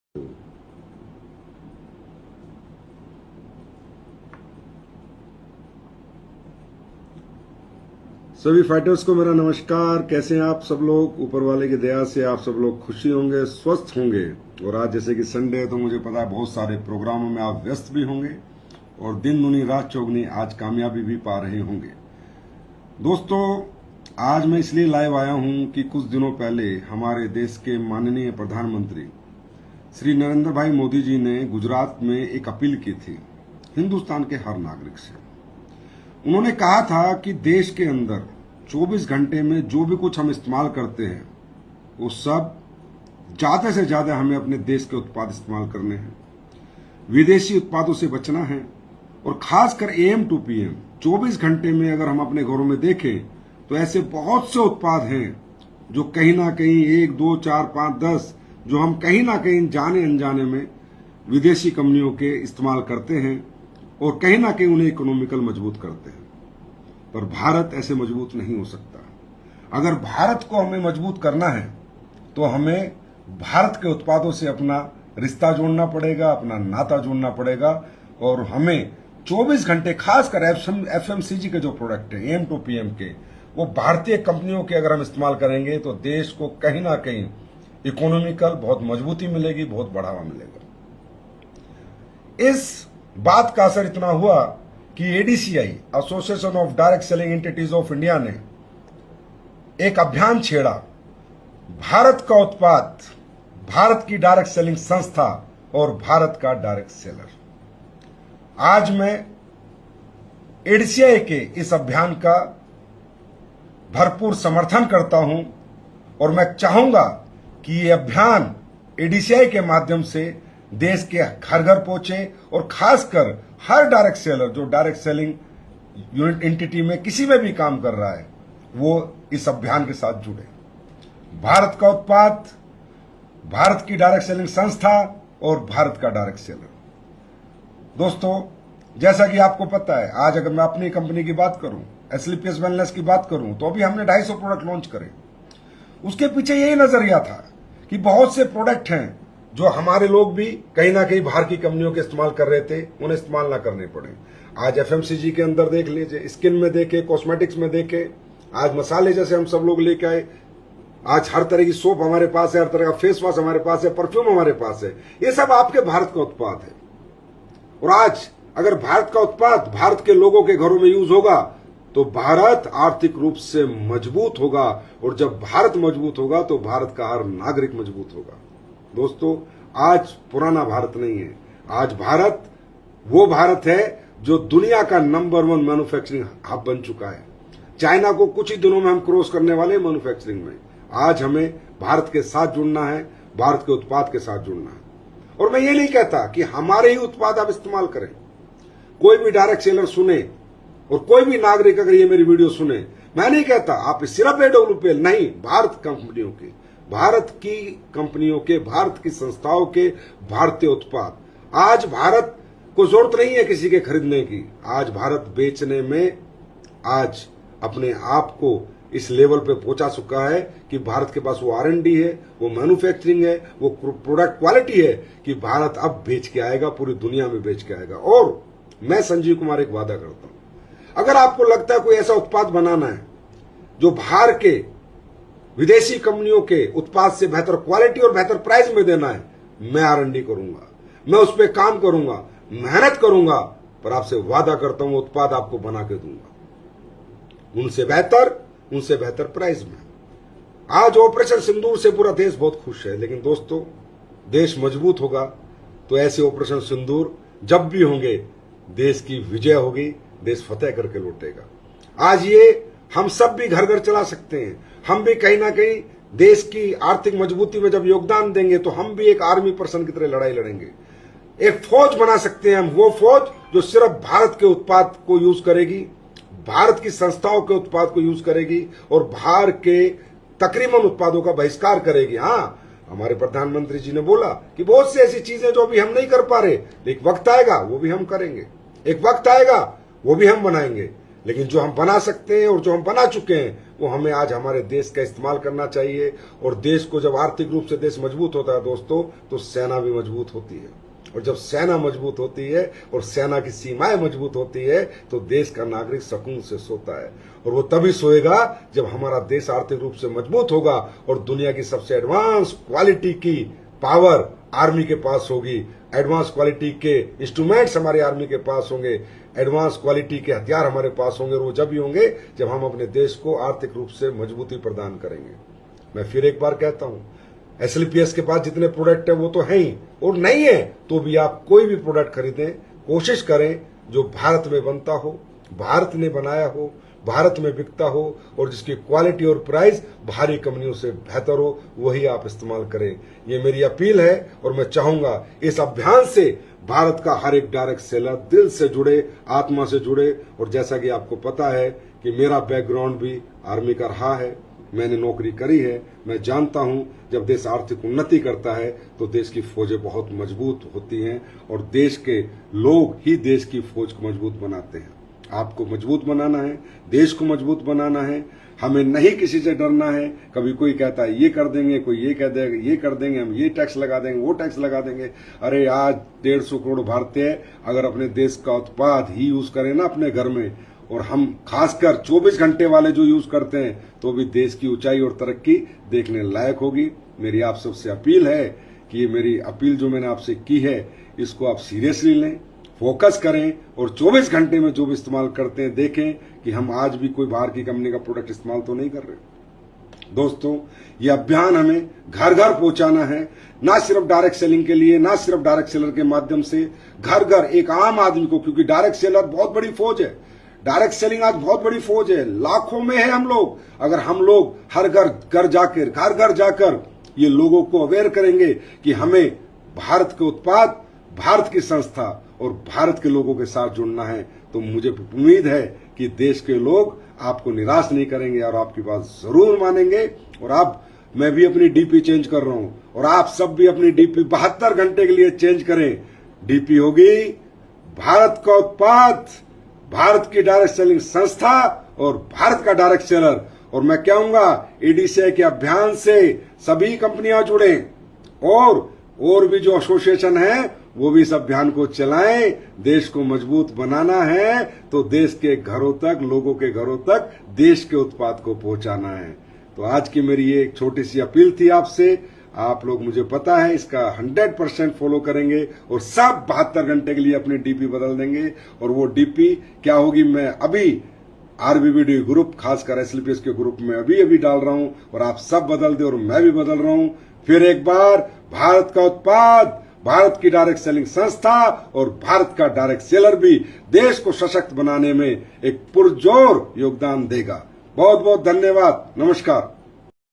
सभी फाइटर्स को मेरा नमस्कार। कैसे हैं आप सब लोग? ऊपर वाले की दया से आप सब लोग खुशी होंगे, स्वस्थ होंगे। और आज जैसे कि संडे है तो मुझे पता है बहुत सारे प्रोग्रामों में आप व्यस्त भी होंगे और दिन दुनी रात चौगनी आज कामयाबी भी पा रहे होंगे। दोस्तों, आज मैं इसलिए लाइव आया हूं कि कुछ दिनों पहले हमारे देश के माननीय प्रधानमंत्री श्री नरेंद्र भाई मोदी जी ने गुजरात में एक अपील की थी हिंदुस्तान के हर नागरिक से। उन्होंने कहा था कि देश के अंदर 24 घंटे में जो भी कुछ हम इस्तेमाल करते हैं वो सब ज्यादा से ज्यादा हमें अपने देश के उत्पाद इस्तेमाल करने हैं, विदेशी उत्पादों से बचना है। और खासकर AM to PM 24 घंटे में अगर हम अपने घरों में देखें तो ऐसे बहुत से उत्पाद हैं जो कहीं ना कहीं 1, 2, 4, 5, 10 जो हम कहीं ना कहीं जाने अनजाने में विदेशी कंपनियों के इस्तेमाल करते हैं और कहीं ना कहीं उन्हें इकोनॉमिकल मजबूत करते हैं। पर भारत ऐसे मजबूत नहीं हो सकता। अगर भारत को हमें मजबूत करना है तो हमें भारत के उत्पादों से अपना रिश्ता जोड़ना पड़ेगा, अपना नाता जोड़ना पड़ेगा। और हमें 24 घंटे खासकर FMCG के जो प्रोडक्ट है AM to PM के, वो भारतीय कंपनियों के अगर हम इस्तेमाल करेंगे तो देश को कहीं ना कहीं इकोनॉमिकल बहुत मजबूती मिलेगी, बहुत बढ़ावा मिलेगा। इस बात का असर इतना हुआ कि ADCI association of direct selling entities of India ने एक अभियान छेड़ा, भारत का उत्पाद, भारत की डायरेक्ट सेलिंग संस्था और भारत का डायरेक्ट सेलर। आज मैं ADCI के इस अभियान का भरपूर समर्थन करता हूं और मैं चाहूंगा कि ये अभियान ADCI के माध्यम से देश के घर घर पहुंचे और खासकर हर डायरेक्ट सेलर जो डायरेक्ट सेलिंग यूनिट एंटिटी में किसी में भी काम कर रहा है वो इस अभियान के साथ जुड़े। भारत का उत्पाद, भारत की डायरेक्ट सेलिंग संस्था और भारत का डायरेक्ट सेलर। दोस्तों, जैसा कि आपको पता है, आज अगर मैं अपनी कंपनी की बात करूं, SLPS वेलनेस की बात करूं, तो अभी हमने 250 प्रोडक्ट लॉन्च करे। उसके पीछे यही नजरिया था कि बहुत से प्रोडक्ट हैं जो हमारे लोग भी कहीं ना कहीं बाहर की कंपनियों के इस्तेमाल कर रहे थे, उन्हें इस्तेमाल ना करने पड़े। आज FMCG के अंदर देख लीजिए, स्किन में देखे, कॉस्मेटिक्स में देखे, आज मसाले जैसे हम सब लोग लेके आए, आज हर तरह की सोप हमारे पास है, हर तरह का फेस वॉश हमारे पास है, परफ्यूम हमारे पास है। ये सब आपके भारत का उत्पाद है। और आज अगर भारत का उत्पाद भारत के लोगों के घरों में यूज होगा तो भारत आर्थिक रूप से मजबूत होगा। और जब भारत मजबूत होगा तो भारत का हर नागरिक मजबूत होगा। दोस्तों, आज पुराना भारत नहीं है। आज भारत वो भारत है जो दुनिया का नंबर 1 मैन्युफैक्चरिंग हब बन चुका है। चाइना को कुछ ही दिनों में हम क्रॉस करने वाले हैं मैन्युफैक्चरिंग में। आज हमें भारत के साथ जुड़ना है, भारत के उत्पाद के साथ जुड़ना है। और मैं ये नहीं कहता कि हमारे ही उत्पाद आप इस्तेमाल करें। कोई भी डायरेक्ट सेलर सुने और कोई भी नागरिक अगर ये मेरी वीडियो सुने, मैं नहीं कहता आप सिर्फ AWPL नहीं, भारत कंपनियों के, भारत की कंपनियों के, भारत की संस्थाओं के भारतीय उत्पाद। आज भारत को जरूरत नहीं है किसी के खरीदने की। आज भारत बेचने में आज अपने आप को इस लेवल पे पहुंचा चुका है कि भारत के पास वो R&D है, वो मैन्युफैक्चरिंग है, वो प्रोडक्ट क्वालिटी है कि भारत अब बेच के आएगा, पूरी दुनिया में बेच के आएगा। और मैं संजीव कुमार एक वादा करता हूं, अगर आपको लगता है कोई ऐसा उत्पाद बनाना है जो बाहर के विदेशी कंपनियों के उत्पाद से बेहतर क्वालिटी और बेहतर प्राइस में देना है, मैं R&D करूंगा, मैं उस पर काम करूंगा, मेहनत करूंगा, पर आपसे वादा करता हूं उत्पाद आपको बना के दूंगा उनसे बेहतर प्राइस में। आज ऑपरेशन सिंदूर से पूरा देश बहुत खुश है, लेकिन दोस्तों, देश मजबूत होगा तो ऐसे ऑपरेशन सिंदूर जब भी होंगे देश की विजय होगी, देश फतेह करके लौटेगा। आज ये हम सब भी घर घर चला सकते हैं। हम भी कहीं ना कहीं देश की आर्थिक मजबूती में जब योगदान देंगे तो हम भी एक आर्मी पर्सन की तरह लड़ाई लड़ेंगे। एक फौज बना सकते हैं हम, वो फौज जो सिर्फ भारत के उत्पाद को यूज करेगी, भारत की संस्थाओं के उत्पाद को यूज करेगी और बाहर के तकरीबन उत्पादों का बहिष्कार करेगी। हाँ, हमारे प्रधानमंत्री जी ने बोला कि बहुत सी ऐसी चीजें जो अभी हम नहीं कर पा रहे, एक वक्त आएगा वो भी हम करेंगे, एक वक्त आएगा वो भी हम बनाएंगे। लेकिन जो हम बना सकते हैं और जो हम बना चुके हैं वो हमें आज हमारे देश का इस्तेमाल करना चाहिए। और देश को जब आर्थिक रूप से देश मजबूत होता है दोस्तों, तो सेना भी मजबूत होती है। और जब सेना मजबूत होती है और सेना की सीमाएं मजबूत होती है, तो देश का नागरिक सुकून से सोता है। और वो तभी सोएगा जब हमारा देश आर्थिक रूप से मजबूत होगा और दुनिया की सबसे एडवांस क्वालिटी की पावर आर्मी के पास होगी, एडवांस क्वालिटी के इंस्ट्रूमेंट्स हमारी आर्मी के पास होंगे, एडवांस क्वालिटी के हथियार हमारे पास होंगे। और वो जब भी होंगे जब हम अपने देश को आर्थिक रूप से मजबूती प्रदान करेंगे। मैं फिर एक बार कहता हूं, SLPS के पास जितने प्रोडक्ट है वो तो है ही, और नहीं है तो भी आप कोई भी प्रोडक्ट खरीदें, कोशिश करें जो भारत में बनता हो, भारत ने बनाया हो, भारत में बिकता हो और जिसकी क्वालिटी और प्राइस बाहरी कंपनियों से बेहतर हो, वही आप इस्तेमाल करें। ये मेरी अपील है। और मैं चाहूंगा इस अभियान से भारत का हर एक डायरेक्ट सेलर दिल से जुड़े, आत्मा से जुड़े। और जैसा कि आपको पता है कि मेरा बैकग्राउंड भी आर्मी का रहा है, मैंने नौकरी करी है। मैं जानता हूं जब देश आर्थिक उन्नति करता है तो देश की फौजें बहुत मजबूत होती हैं और देश के लोग ही देश की फौज को मजबूत बनाते हैं। आपको मजबूत बनाना है, देश को मजबूत बनाना है। हमें नहीं किसी से डरना है। कभी कोई कहता है ये कर देंगे, कोई ये कह देगा ये कर देंगे, हम ये टैक्स लगा देंगे, वो टैक्स लगा देंगे। अरे आज 150 करोड़ भारतीय अगर अपने देश का उत्पाद ही यूज करें ना अपने घर में, और हम खासकर 24 घंटे वाले जो यूज करते हैं, तो भी देश की ऊंचाई और तरक्की देखने लायक होगी। मेरी आप सबसे अपील है कि ये मेरी अपील जो मैंने आपसे की है, इसको आप सीरियसली लें, फोकस करें और 24 घंटे में जो भी इस्तेमाल करते हैं देखें कि हम आज भी कोई बाहर की कंपनी का प्रोडक्ट इस्तेमाल तो नहीं कर रहे। दोस्तों, ये अभियान हमें घर घर पहुंचाना है, ना सिर्फ डायरेक्ट सेलिंग के लिए, ना सिर्फ डायरेक्ट सेलर के माध्यम से, घर घर एक आम आदमी को, क्योंकि डायरेक्ट सेलर बहुत बड़ी फौज है, डायरेक्ट सेलिंग आज बहुत बड़ी फौज है, लाखों में है हम लोग। अगर हम लोग हर घर जाकर ये लोगों को अवेयर करेंगे कि हमें भारत के उत्पाद, भारत की संस्था और भारत के लोगों के साथ जुड़ना है, तो मुझे उम्मीद है कि देश के लोग आपको निराश नहीं करेंगे और आपकी बात जरूर मानेंगे। और अब मैं भी अपनी डीपी चेंज कर रहा हूं और आप सब भी अपनी डीपी 72 घंटे के लिए चेंज करें। डीपी होगी भारत का उत्पाद, भारत की डायरेक्ट सेलिंग संस्था और भारत का डायरेक्ट सेलर। और मैं कहूंगा एडीसीआई के अभियान से सभी कंपनियां जुड़े और भी जो एसोसिएशन है वो भी इस अभियान को चलाएं। देश को मजबूत बनाना है तो देश के घरों तक, लोगों के घरों तक देश के उत्पाद को पहुंचाना है। तो आज की मेरी ये एक छोटी सी अपील थी आपसे। आप लोग, मुझे पता है, इसका 100% फॉलो करेंगे और सब 72 घंटे के लिए अपनी डीपी बदल देंगे। और वो डीपी क्या होगी, मैं अभी आरबीबीडी ग्रुप, खासकर SLPS के ग्रुप में अभी डाल रहा हूं और आप सब बदल दे और मैं भी बदल रहा हूं। फिर एक बार, भारत का उत्पाद, भारत की डायरेक्ट सेलिंग संस्था और भारत का डायरेक्ट सेलर भी देश को सशक्त बनाने में एक पुरजोर योगदान देगा। बहुत बहुत धन्यवाद। नमस्कार।